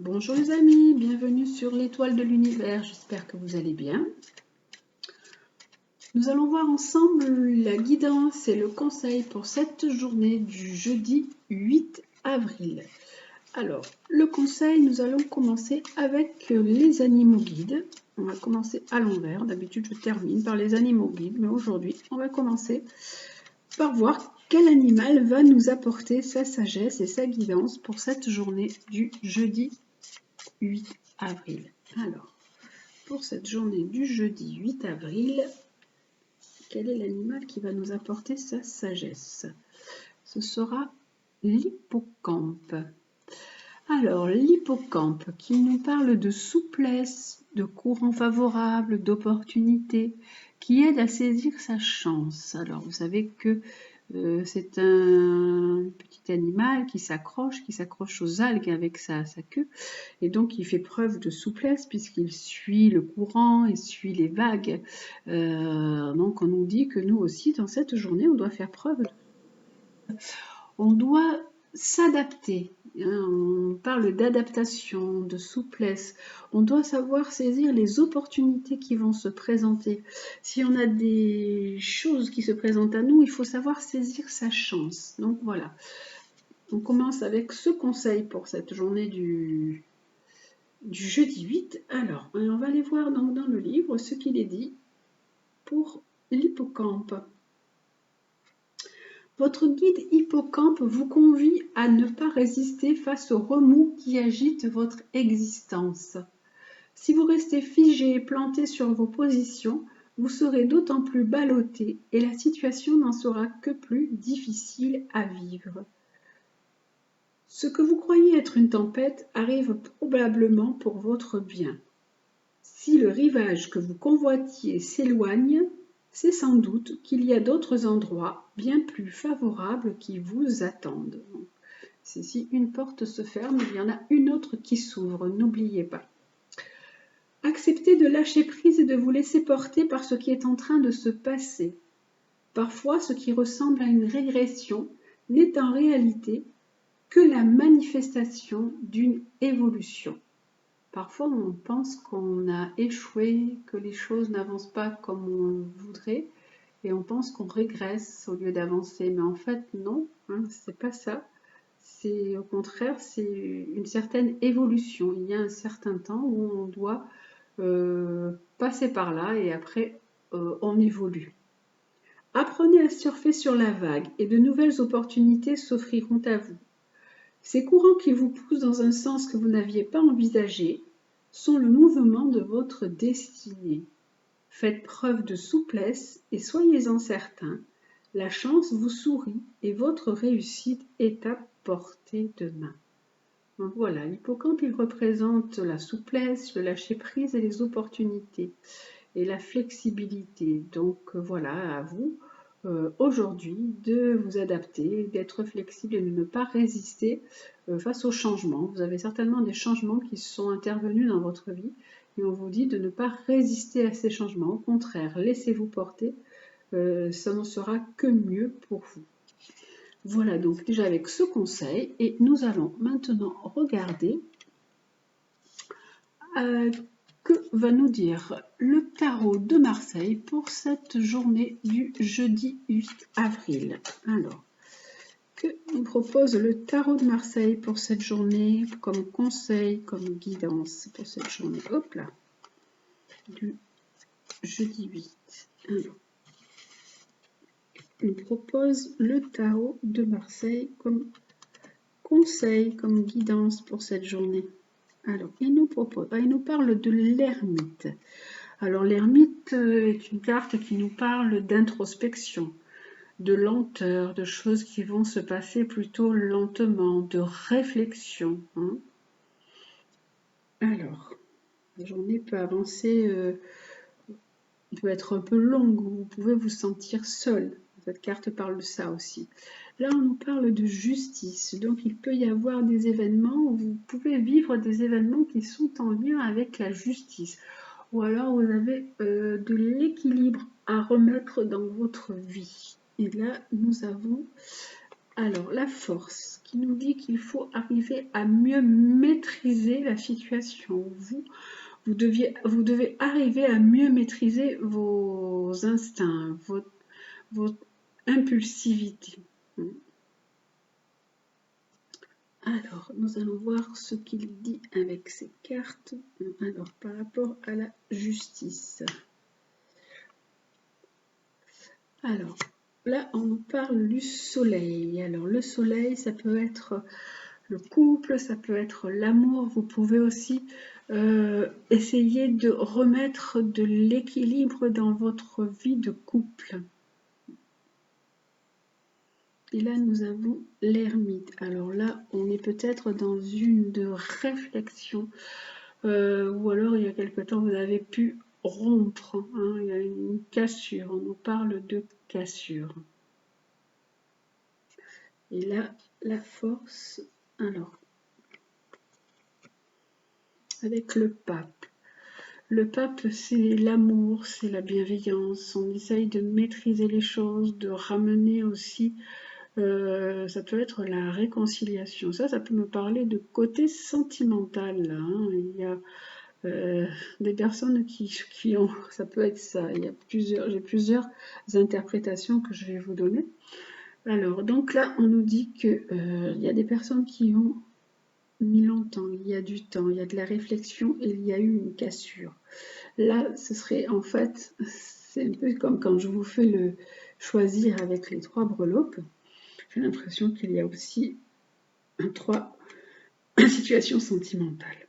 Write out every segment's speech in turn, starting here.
Bonjour les amis, bienvenue sur l'étoile de l'univers, j'espère que vous allez bien. Nous allons voir ensemble la guidance et le conseil pour cette journée du jeudi 8 avril. Alors, le conseil, nous allons commencer avec les animaux guides. On va commencer à l'envers, d'habitude je termine par les animaux guides, mais aujourd'hui on va commencer par voir quel animal va nous apporter sa sagesse et sa guidance pour cette journée du jeudi 8 avril. Alors, pour cette journée du jeudi 8 avril, quel est l'animal qui va nous apporter sa sagesse? Ce sera l'hippocampe. Alors, l'hippocampe qui nous parle de souplesse, de courant favorable, d'opportunité, qui aide à saisir sa chance. Alors, vous savez que c'est un petit animal qui s'accroche aux algues avec sa queue, et donc il fait preuve de souplesse puisqu'il suit le courant, il suit les vagues. Donc on nous dit que nous aussi, dans cette journée, on doit faire preuve, on doit s'adapter. On parle d'adaptation, de souplesse. On doit savoir saisir les opportunités qui vont se présenter. Si on a des choses qui se présentent à nous, il faut savoir saisir sa chance. Donc voilà. On commence avec ce conseil pour cette journée du jeudi 8. Alors, on va aller voir donc dans le livre ce qu'il est dit pour l'hippocampe. Votre guide hippocampe vous convie à ne pas résister face aux remous qui agitent votre existence. Si vous restez figé et planté sur vos positions, vous serez d'autant plus ballotté et la situation n'en sera que plus difficile à vivre. Ce que vous croyez être une tempête arrive probablement pour votre bien. Si le rivage que vous convoitiez s'éloigne, c'est sans doute qu'il y a d'autres endroits bien plus favorables qui vous attendent. Si une porte se ferme, il y en a une autre qui s'ouvre, n'oubliez pas. Acceptez de lâcher prise et de vous laisser porter par ce qui est en train de se passer. Parfois, ce qui ressemble à une régression n'est en réalité que la manifestation d'une évolution. Parfois, on pense qu'on a échoué, que les choses n'avancent pas comme on voudrait, et on pense qu'on régresse au lieu d'avancer. Mais en fait, non, c'est pas ça. C'est au contraire, c'est une certaine évolution. Il y a un certain temps où on doit passer par là et après, on évolue. Apprenez à surfer sur la vague et de nouvelles opportunités s'offriront à vous. Ces courants qui vous poussent dans un sens que vous n'aviez pas envisagé sont le mouvement de votre destinée. Faites preuve de souplesse et soyez-en certains, la chance vous sourit et votre réussite est à portée de main. Donc voilà, l'hippocampe, il représente la souplesse, le lâcher-prise et les opportunités et la flexibilité. Donc voilà, à vous aujourd'hui de vous adapter, d'être flexible et de ne pas résister face aux changements. Vous avez certainement des changements qui sont intervenus dans votre vie et on vous dit de ne pas résister à ces changements. Au contraire, laissez-vous porter, ça n'en sera que mieux pour vous. Voilà donc déjà avec ce conseil et nous allons maintenant regarder que va nous dire le tarot de Marseille pour cette journée du jeudi 8 avril. Alors, que nous propose le tarot de Marseille pour cette journée, comme conseil, comme guidance pour cette journée? Hop là, du jeudi 8. Alors, il nous propose le tarot de Marseille comme conseil, comme guidance pour cette journée. Alors, il nous parle de l'ermite. Alors, l'ermite est une carte qui nous parle d'introspection, de lenteur, de choses qui vont se passer plutôt lentement, de réflexion. Alors, la journée peut avancer, peut être un peu longue, vous pouvez vous sentir seul. Cette carte parle de ça aussi. Là, on nous parle de justice, donc il peut y avoir des événements où vous pouvez vivre des événements qui sont en lien avec la justice. Ou alors vous avez de l'équilibre à remettre dans votre vie. Et là, nous avons alors la force qui nous dit qu'il faut arriver à mieux maîtriser la situation. Vous devez arriver à mieux maîtriser vos instincts, votre impulsivité. Alors, nous allons voir ce qu'il dit avec ces cartes. Alors, par rapport à la justice. Alors, là, on nous parle du soleil. Alors, le soleil, ça peut être le couple, ça peut être l'amour. Vous pouvez aussi essayer de remettre de l'équilibre dans votre vie de couple. Et là, nous avons l'ermite. Alors là, on est peut-être dans une de réflexion. Ou alors, il y a quelque temps, vous avez pu rompre. Hein, il y a une cassure. On nous parle de cassure. Et là, la force. Alors, avec le pape. Le pape, c'est l'amour, c'est la bienveillance. On essaye de maîtriser les choses, de ramener aussi... ça peut être la réconciliation. Ça peut me parler de côté sentimental. Hein. Il y a des personnes qui ont... Ça peut être ça. J'ai plusieurs interprétations que je vais vous donner. Alors, donc là, on nous dit qu'il y a des personnes qui ont mis longtemps, il y a du temps, il y a de la réflexion et il y a eu une cassure. Là, ce serait en fait, c'est un peu comme quand je vous fais le choisir avec les 3 breloques. J'ai l'impression qu'il y a aussi 3 situations sentimentales.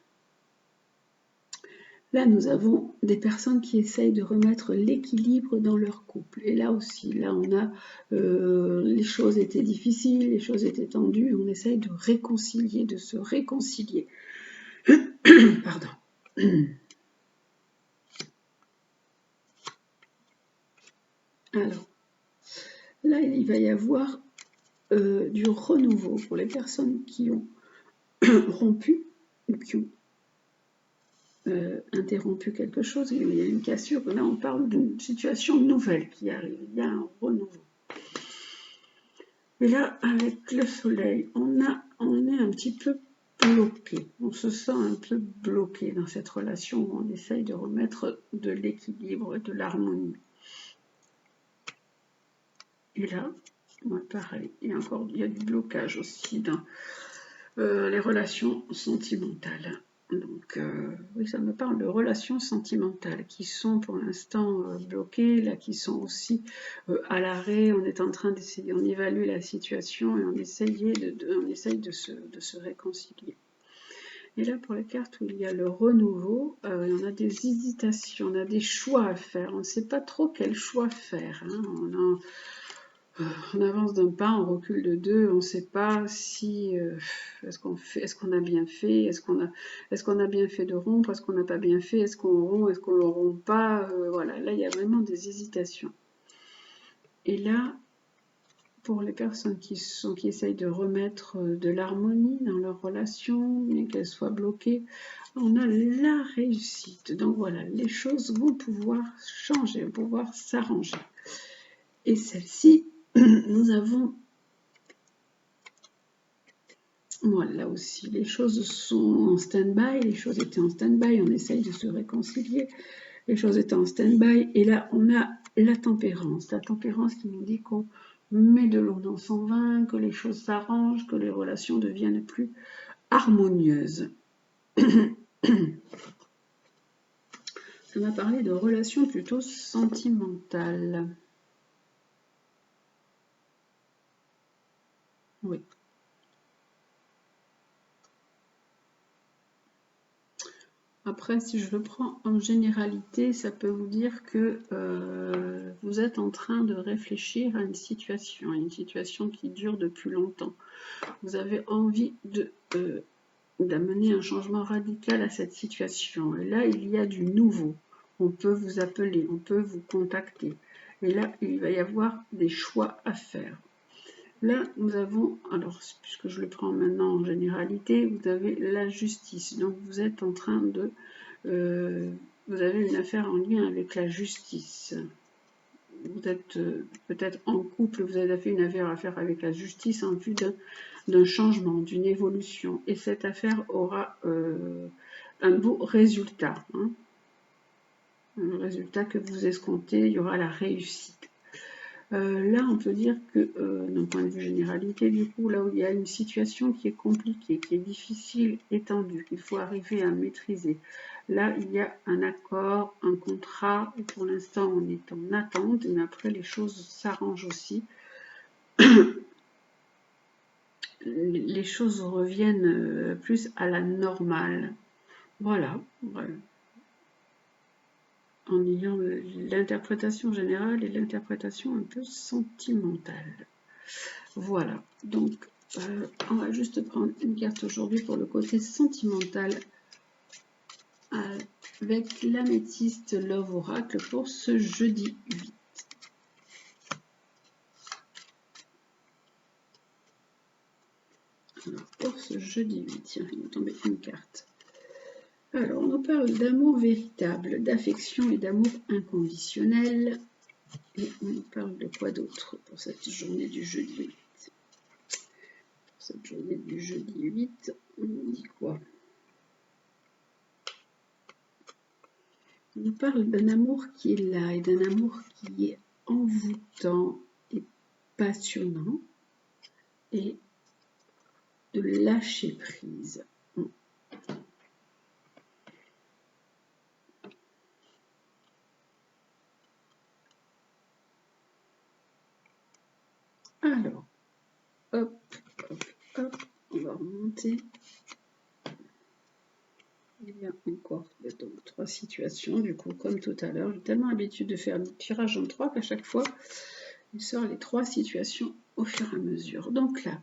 Là, nous avons des personnes qui essayent de remettre l'équilibre dans leur couple. Et là aussi, là, on a les choses étaient difficiles, les choses étaient tendues, on essaye de réconcilier, de se réconcilier. Pardon. Alors, là, il va y avoir du renouveau pour les personnes qui ont rompu ou qui ont interrompu quelque chose, il y a une cassure. Là, on parle d'une situation nouvelle qui arrive, il y a un renouveau. Et là, avec le soleil, on est un petit peu bloqué. On se sent un peu bloqué dans cette relation où on essaye de remettre de l'équilibre et de l'harmonie. Et là, pareil, il y a du blocage aussi dans les relations sentimentales. Donc, oui, ça me parle de relations sentimentales qui sont pour l'instant bloquées, là, qui sont aussi à l'arrêt. On est en train d'essayer, on évalue la situation et on essaye de se réconcilier. Et là, pour les cartes où il y a le renouveau, on a des hésitations, on a des choix à faire. On ne sait pas trop quel choix faire. Hein. On avance d'un pas, on recule de 2, on ne sait pas si est-ce qu'on a bien fait, est-ce qu'on a bien fait de rompre, est-ce qu'on n'a pas bien fait, est-ce qu'on rompt, est-ce qu'on ne rompt pas, voilà, là il y a vraiment des hésitations. Et là, pour les personnes qui essayent de remettre de l'harmonie dans leur relation, mais qu'elles soient bloquées, on a la réussite. Donc voilà, les choses vont pouvoir changer, vont pouvoir s'arranger. Et celle-ci, nous avons, voilà, là aussi, les choses sont en stand-by, les choses étaient en stand-by, on essaye de se réconcilier, les choses étaient en stand-by, et là, on a la tempérance qui nous dit qu'on met de l'eau dans son vin, que les choses s'arrangent, que les relations deviennent plus harmonieuses. Ça m'a parlé de relations plutôt sentimentales. Oui. Après, si je le prends en généralité, ça peut vous dire que vous êtes en train de réfléchir à une situation qui dure depuis longtemps. Vous avez envie d'amener un changement radical à cette situation. Et là, il y a du nouveau. On peut vous appeler, on peut vous contacter. Et là, il va y avoir des choix à faire. Là, nous avons, alors puisque je le prends maintenant en généralité, vous avez la justice. Donc vous êtes en train de... vous avez une affaire en lien avec la justice. Vous êtes peut-être en couple, vous avez fait une affaire à faire avec la justice en vue d'un changement, d'une évolution. Et cette affaire aura un beau résultat. Hein. Un résultat que vous escomptez, il y aura la réussite. Là, on peut dire que, d'un point de vue généralité, du coup, là où il y a une situation qui est compliquée, qui est difficile, étendue, qu'il faut arriver à maîtriser, là, il y a un accord, un contrat, et pour l'instant, on est en attente, mais après, les choses s'arrangent aussi. Les choses reviennent plus à la normale. Voilà, voilà. En ayant l'interprétation générale et l'interprétation un peu sentimentale. Voilà, donc on va juste prendre une carte aujourd'hui pour le côté sentimental avec l'améthyste Love Oracle pour ce jeudi 8. Alors, pour ce jeudi 8, tiens, il va tomber une carte. Alors, on nous parle d'amour véritable, d'affection et d'amour inconditionnel. Et on nous parle de quoi d'autre pour cette journée du jeudi 8? Pour cette journée du jeudi 8, on nous dit quoi? On nous parle d'un amour qui est là et d'un amour qui est envoûtant et passionnant et de lâcher prise. Alors, hop, hop, hop, on va remonter. Il y a encore donc 3 situations, du coup, comme tout à l'heure. J'ai tellement l'habitude de faire le tirage en 3 qu'à chaque fois, il sort les 3 situations au fur et à mesure. Donc là,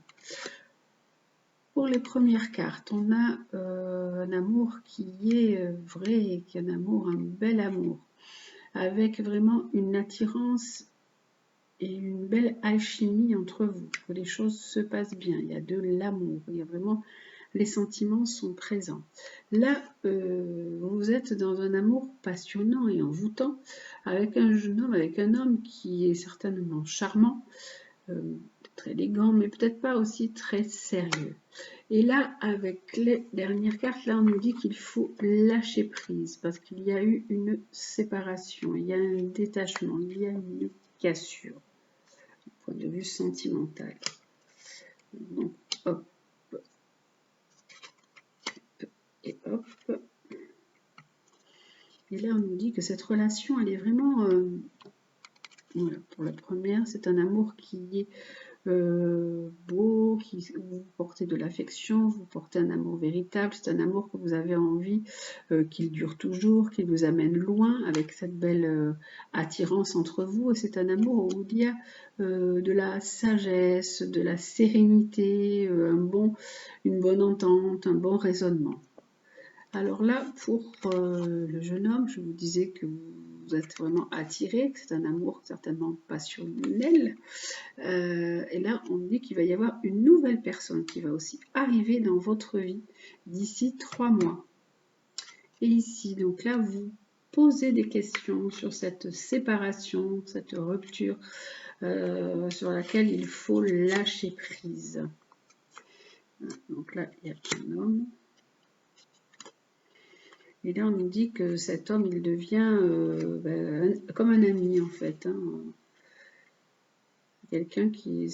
pour les premières cartes, on a un amour qui est vrai, qui est un amour, un bel amour, avec vraiment une attirance et une belle alchimie entre vous, que les choses se passent bien, il y a de l'amour, il y a vraiment, les sentiments sont présents. Là, vous êtes dans un amour passionnant et envoûtant, avec un jeune homme, avec un homme qui est certainement charmant, très élégant, mais peut-être pas aussi très sérieux. Et là, avec les dernières cartes, là, on nous dit qu'il faut lâcher prise, parce qu'il y a eu une séparation, il y a un détachement, il y a une cassure, du point de vue sentimental. Donc, hop, et hop. Et là, on nous dit que cette relation, elle est vraiment... voilà, pour la première, c'est un amour qui est beau, vous portez de l'affection, vous portez un amour véritable, c'est un amour que vous avez envie qu'il dure toujours, qu'il vous amène loin avec cette belle attirance entre vous, et c'est un amour où il y a de la sagesse, de la sérénité, une bonne entente, un bon raisonnement. Alors là, pour le jeune homme, je vous disais que vous êtes vraiment attiré, que c'est un amour certainement passionnel. Et là, on dit qu'il va y avoir une nouvelle personne qui va aussi arriver dans votre vie d'ici 3 mois. Et ici, donc là, vous posez des questions sur cette séparation, cette rupture sur laquelle il faut lâcher prise. Donc là, il y a un homme. Et là, on nous dit que cet homme, il devient comme un ami, en fait. Hein. Quelqu'un qui,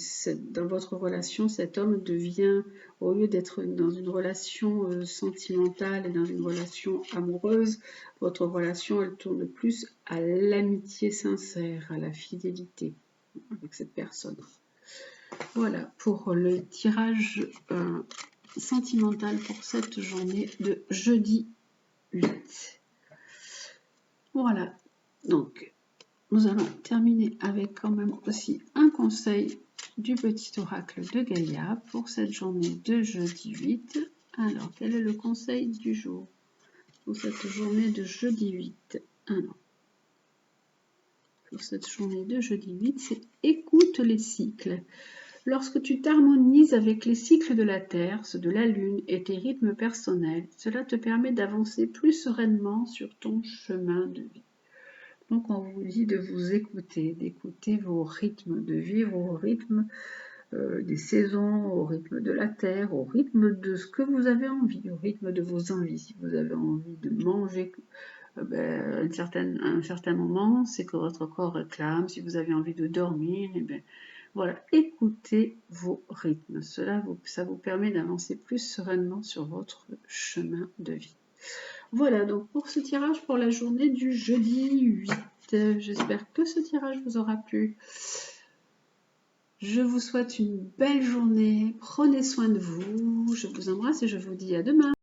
dans votre relation, cet homme devient, au lieu d'être dans une relation sentimentale et dans une relation amoureuse, votre relation, elle tourne plus à l'amitié sincère, à la fidélité avec cette personne. Voilà pour le tirage sentimental pour cette journée de jeudi 8. Voilà, donc nous allons terminer avec quand même aussi un conseil du petit oracle de Gaïa pour cette journée de jeudi 8. Alors, quel est le conseil du jour pour cette journée de jeudi 8? Alors, pour cette journée de jeudi 8, c'est écoute les cycles. Lorsque tu t'harmonises avec les cycles de la Terre, ceux de la Lune et tes rythmes personnels, cela te permet d'avancer plus sereinement sur ton chemin de vie. Donc on vous dit de vous écouter, d'écouter vos rythmes de vie, vos rythmes des saisons, au rythme de la terre, au rythme de ce que vous avez envie, au rythme de vos envies. Si vous avez envie de manger à un certain moment, c'est que votre corps réclame. Si vous avez envie de dormir, voilà, écoutez vos rythmes. Ça vous permet d'avancer plus sereinement sur votre chemin de vie. Voilà, donc pour ce tirage pour la journée du jeudi 8, j'espère que ce tirage vous aura plu. Je vous souhaite une belle journée, prenez soin de vous, je vous embrasse et je vous dis à demain.